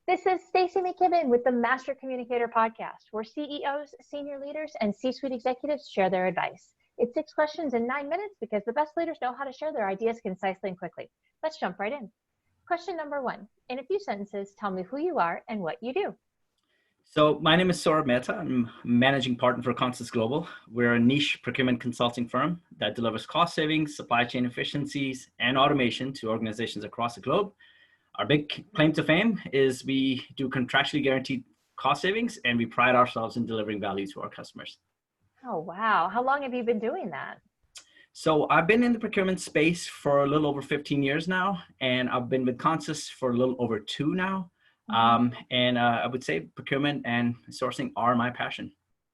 This is Stacey McKibben with the Master Communicator podcast, where CEOs, senior leaders, and C-suite executives share their advice. It's 6 questions in 9 minutes because the best leaders know how to share their ideas concisely and quickly. Let's jump right in. Question number 1. In a few sentences, tell me who you are and what you do. So my name is Saurabh Mehta. I'm managing partner for Consus Global. We're a niche procurement consulting firm that delivers cost savings, supply chain efficiencies, and automation to organizations across the globe. Our big claim to fame is we do contractually guaranteed cost savings, and we pride ourselves in delivering value to our customers. Oh, wow. How long have you been doing that? So I've been in the procurement space for a little over 15 years now, and I've been with Consus for a little over 2 now. I would say procurement and sourcing are my passion.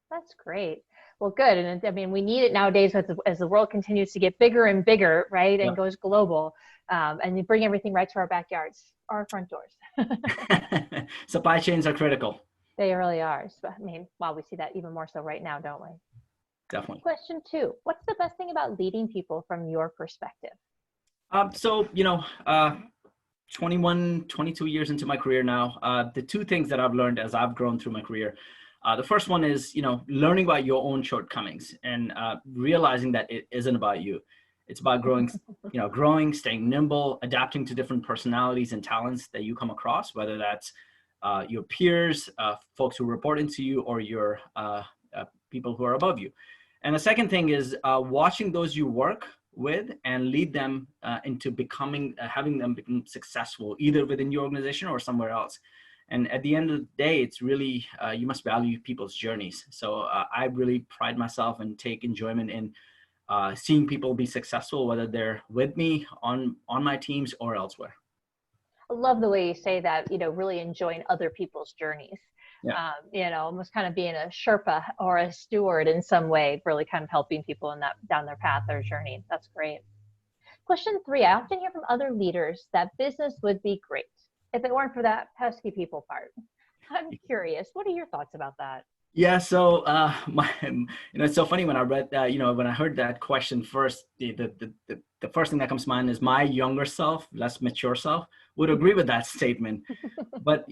That's great. Well, good. And I mean, we need it nowadays as the world continues to get bigger and bigger, right? And goes global. And you bring everything right to our backyards, our front doors. Supply chains are critical. They really are. So, I mean, wow, we see that even more so right now, don't we? Definitely. Question 2. What's the best thing about leading people from your perspective? 21, 22 years into my career now, the 2 things that I've learned as I've grown through my career, the first one is, learning about your own shortcomings and realizing that it isn't about you. It's about growing, staying nimble, adapting to different personalities and talents that you come across, whether that's your peers, folks who report into you, or your people who are above you. And the second thing is watching those you work with and lead them into having them become successful, either within your organization or somewhere else. And at the end of the day, it's really, you must value people's journeys. So I really pride myself and take enjoyment in seeing people be successful, whether they're with me on my teams or elsewhere. I love the way you say that, really enjoying other people's journeys. Yeah. Almost kind of being a Sherpa or a steward in some way, really kind of helping people in that down their path, their journey. That's great. Question 3, I often hear from other leaders that business would be great if it weren't for that pesky people part. I'm curious, what are your thoughts about that? Yeah, so it's so funny when I read that, when I heard that question first, the first thing that comes to mind is my younger self, less mature self, would agree with that statement. But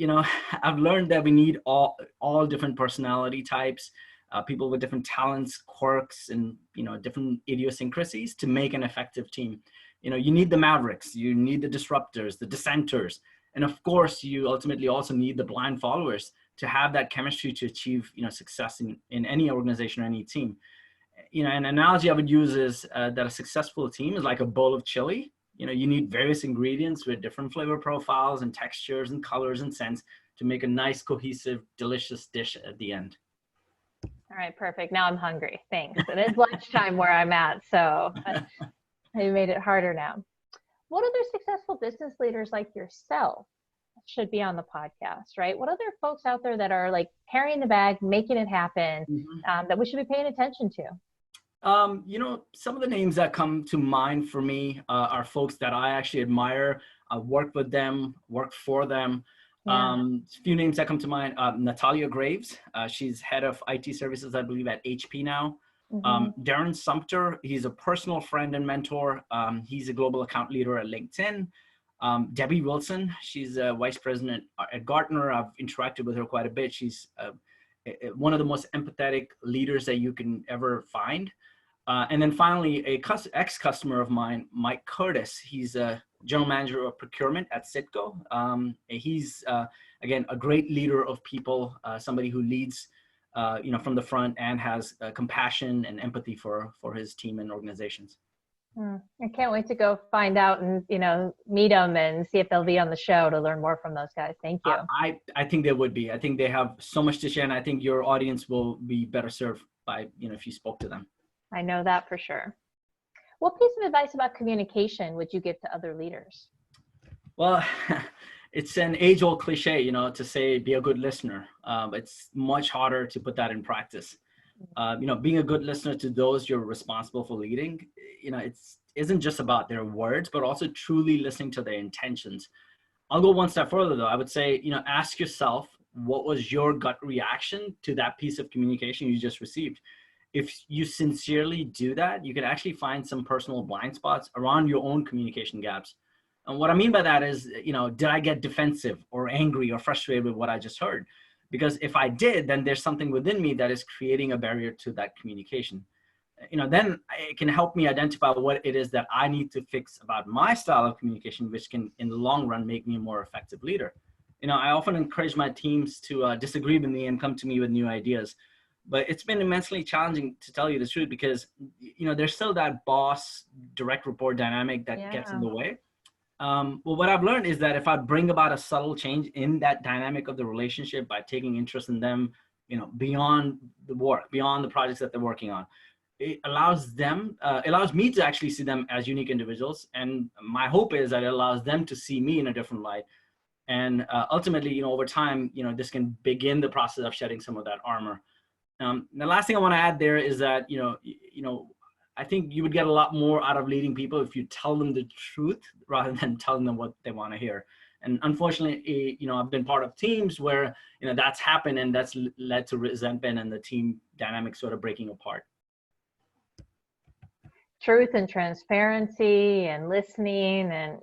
I've learned that we need all different personality types, people with different talents, quirks, and different idiosyncrasies to make an effective team. You need the mavericks, you need the disruptors, the dissenters, and of course, you ultimately also need the blind followers to have that chemistry to achieve success in any organization or any team. An analogy I would use is that a successful team is like a bowl of chili. You need various ingredients with different flavor profiles and textures and colors and scents to make a nice, cohesive, delicious dish at the end. All right, perfect. Now I'm hungry. Thanks. It is lunchtime where I'm at, so you made it harder now. What other successful business leaders like yourself should be on the podcast, right? What other folks out there that are like carrying the bag, making it happen, that we should be paying attention to? Some of the names that come to mind for me are folks that I actually admire. I worked with them, worked for them. A few names that come to mind, Natalia Graves. She's head of IT services, I believe, at HP now. Darren Sumter, he's a personal friend and mentor. He's a global account leader at LinkedIn. Debbie Wilson, she's a vice president at Gartner. I've interacted with her quite a bit. She's one of the most empathetic leaders that you can ever find. And then finally, ex-customer of mine, Mike Curtis. He's a general manager of procurement at Citgo. He's, again, a great leader of people, somebody who leads from the front and has compassion and empathy for his team and organizations. I can't wait to go find out and, meet them and see if they'll be on the show to learn more from those guys. Thank you. I think they would be. I think they have so much to share, and I think your audience will be better served by, if you spoke to them. I know that for sure. What piece of advice about communication would you give to other leaders? Well, it's an age-old cliche, to say be a good listener. It's much harder to put that in practice. Being a good listener to those you're responsible for leading, it isn't just about their words, but also truly listening to their intentions. I'll go one step further though. I would say, ask yourself, what was your gut reaction to that piece of communication you just received? If you sincerely do that, you can actually find some personal blind spots around your own communication gaps. And what I mean by that is, did I get defensive or angry or frustrated with what I just heard? Because if I did, then there's something within me that is creating a barrier to that communication. Then it can help me identify what it is that I need to fix about my style of communication, which can, in the long run, make me a more effective leader. I often encourage my teams to disagree with me and come to me with new ideas. But it's been immensely challenging, to tell you the truth, because, there's still that boss direct report dynamic that gets in the way. Well, what I've learned is that if I bring about a subtle change in that dynamic of the relationship by taking interest in them, beyond the work, beyond the projects that they're working on, it allows me to actually see them as unique individuals. And my hope is that it allows them to see me in a different light. And ultimately, over time, this can begin the process of shedding some of that armor. The last thing I want to add there is that, I think you would get a lot more out of leading people if you tell them the truth rather than telling them what they want to hear. And unfortunately, I've been part of teams where, that's happened, and that's led to resentment and the team dynamic sort of breaking apart. Truth and transparency and listening, and,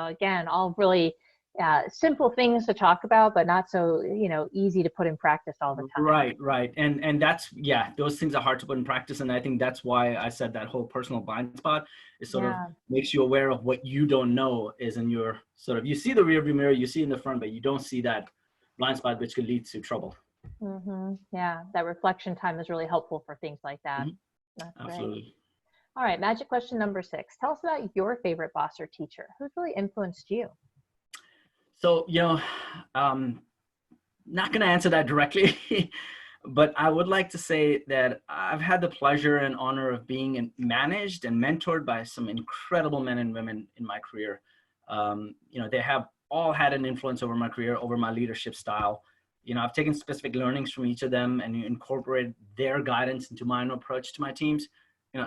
again, all really simple things to talk about, but not so, easy to put in practice all the time. Right. And that's, those things are hard to put in practice. And I think that's why I said that whole personal blind spot is sort of makes you aware of what you don't know is in your you see the rear view mirror, you see in the front, but you don't see that blind spot, which could lead to trouble. Mm-hmm. Yeah, that reflection time is really helpful for things like that. Mm-hmm. That's Absolutely. Great. All right, magic question number 6. Tell us about your favorite boss or teacher. Who's really influenced you? So, not going to answer that directly, but I would like to say that I've had the pleasure and honor of being managed and mentored by some incredible men and women in my career. They have all had an influence over my career, over my leadership style. I've taken specific learnings from each of them and incorporated their guidance into my own approach to my teams.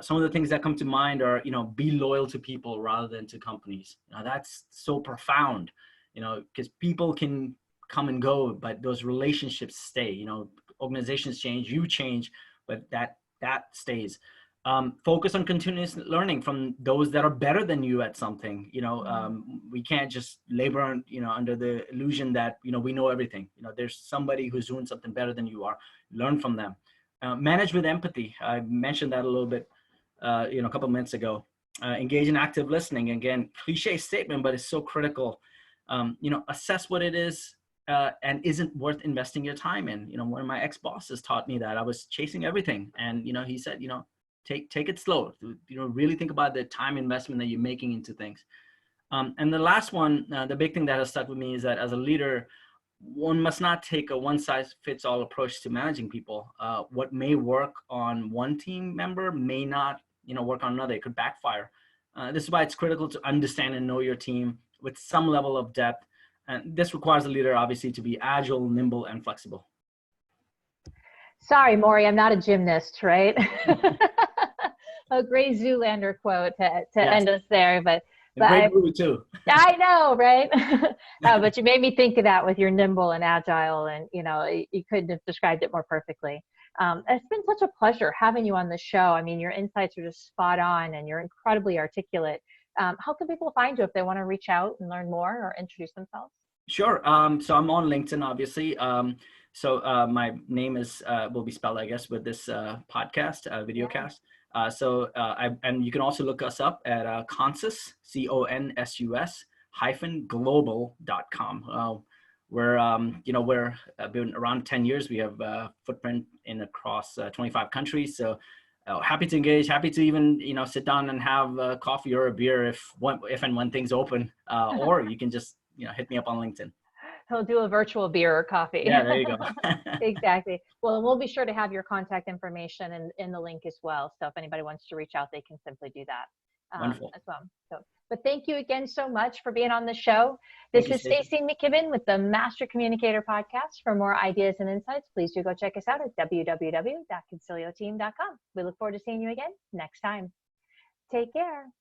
Some of the things that come to mind are, be loyal to people rather than to companies. That's so profound, because people can come and go, but those relationships stay. Organizations change, you change, but that stays. Focus on continuous learning from those that are better than you at something. We can't just labor on, under the illusion that, we know everything. There's somebody who's doing something better than you are. Learn from them. Manage with empathy. I mentioned that a little bit, a couple of minutes ago. Engage in active listening. Again, cliche statement, but it's so critical. Assess what it is and isn't worth investing your time in. One of my ex-bosses taught me that. I was chasing everything, and he said, take it slow. Really think about the time investment that you're making into things. And the last one, the big thing that has stuck with me is that as a leader, one must not take a one-size-fits-all approach to managing people. What may work on one team member may not, work on another. It could backfire. This is why it's critical to understand and know your team with some level of depth. And this requires a leader, obviously, to be agile, nimble, and flexible. Sorry, Maury, I'm not a gymnast, right? A great Zoolander quote to end us there, but great movie too. I know, right? But you made me think of that with your nimble and agile, and you couldn't have described it more perfectly. It's been such a pleasure having you on the show. I mean, your insights are just spot on, and you're incredibly articulate. How can people find you if they want to reach out and learn more or introduce themselves? Sure. So I'm on LinkedIn, obviously. So my name will be spelled, I guess, with this podcast, videocast. And you can also look us up at Consus, CONSUS -global.com. We're been around 10 years. We have a footprint across 25 countries. So happy to engage, happy to even, sit down and have a coffee or a beer if and when things open, or you can just, hit me up on LinkedIn. He'll do a virtual beer or coffee. Yeah, there you go. Exactly. Well, we'll be sure to have your contact information in the link as well. So if anybody wants to reach out, they can simply do that Wonderful. as well. But thank you again so much for being on the show. This is Stacey McKibben with the Master Communicator Podcast. For more ideas and insights, please do go check us out at www.concilioteam.com. We look forward to seeing you again next time. Take care.